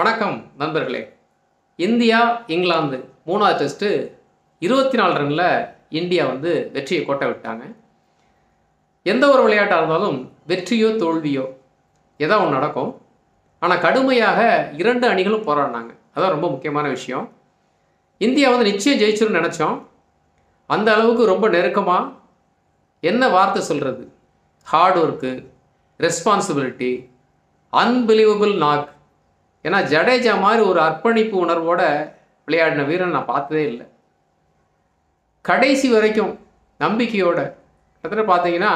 வணக்கம் நண்பர்களே. இந்தியா இங்கிலாந்து 3வது டெஸ்ட்டு 24 ரனில் இந்தியா வெற்றியை கோட்டை விட்டாங்க. எந்த ஒரு விளையாட்டாக இருந்தாலும் வெற்றியோ தோல்வியோ ஏதோ ஒன்று நடக்கும். ஆனால் கடுமையாக 2 அணிகளும் போராடினாங்க. அதான் ரொம்ப முக்கியமான விஷயம். இந்தியா நிச்சயம் ஜெயிச்சிருன்னு நினச்சோம். அந்த அளவுக்கு ரொம்ப நெருக்கமாக என்ன வார்த்தை சொல்கிறது, hard work, responsibility, unbelievable knock. ஏன்னா ஜடேஜா மாதிரி ஒரு அர்ப்பணிப்பு உணர்வோடு விளையாடின வீரன் நான் பார்த்ததே இல்லை. கடைசி வரைக்கும் நம்பிக்கையோட கிட்டத்தட்ட பார்த்தீங்கன்னா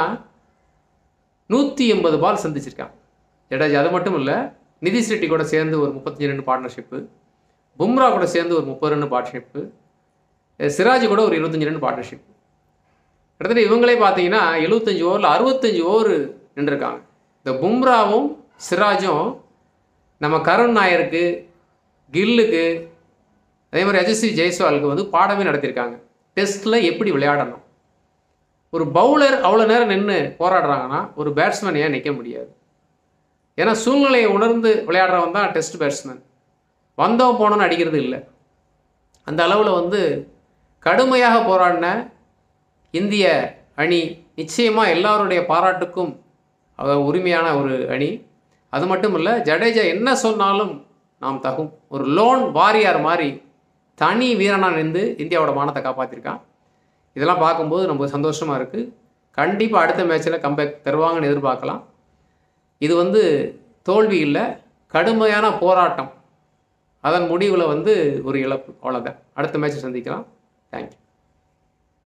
180 பால் சந்திச்சிருக்கான் ஜடேஜா. அது மட்டும் இல்லை, நிதிஷ் ரெட்டி கூட சேர்ந்து ஒரு 35 ரன் பார்ட்னர்ஷிப்பு, பும்ரா கூட சேர்ந்து ஒரு 30 ரன் பார்ட்னர்ஷிப்பு, சிராஜ் கூட ஒரு 25 ரன் பார்ட்னர்ஷிப். கிட்டத்தட்ட இவங்களே பார்த்தீங்கன்னா 75 ஓவரில் 65 ஓவர் நின்றுருக்காங்க. இந்த பும்ராவும் சிராஜும் நம்ம கருண் நாயருக்கு, கில்லுக்கு, அதே மாதிரி யசஸ்வி ஜெய்ஸ்வாலுக்கு பாடமே நடத்தியிருக்காங்க. டெஸ்ட்டில் எப்படி விளையாடணும். ஒரு பவுலர் அவ்வளோ நேரம் நின்று போராடுறாங்கன்னா ஒரு பேட்ஸ்மேன் ஏன் நிற்க முடியாது? ஏன்னா சூழ்நிலையை உணர்ந்து விளையாடுறவன் தான் டெஸ்ட் பேட்ஸ்மேன். வந்தவன் போனோன்னு அடிக்கிறது இல்லை. அந்த அளவில் கடுமையாக போராடின இந்திய அணி நிச்சயமாக எல்லாருடைய பாராட்டுக்கும் உரிமையான ஒரு அணி. அது மட்டும் இல்லை, ஜடேஜா என்ன சொன்னாலும் நாம் தகும் ஒரு லோன் வாரியார் மாதிரி தனி வீரனாக நின்று இந்தியாவோட மானத்தை காப்பாற்றிருக்கான். இதெல்லாம் பார்க்கும்போது நமக்கு சந்தோஷமாக இருக்குது. கண்டிப்பாக அடுத்த மேட்ச்சில் கம்பேக் தருவாங்கன்னு எதிர்பார்க்கலாம். இது தோல்வி இல்லை, கடுமையான போராட்டம். அதன் முடிவில் ஒரு இழப்பு. அவ்வளோதான். அடுத்த மேட்ச்சை சந்திக்கலாம். தேங்க்யூ.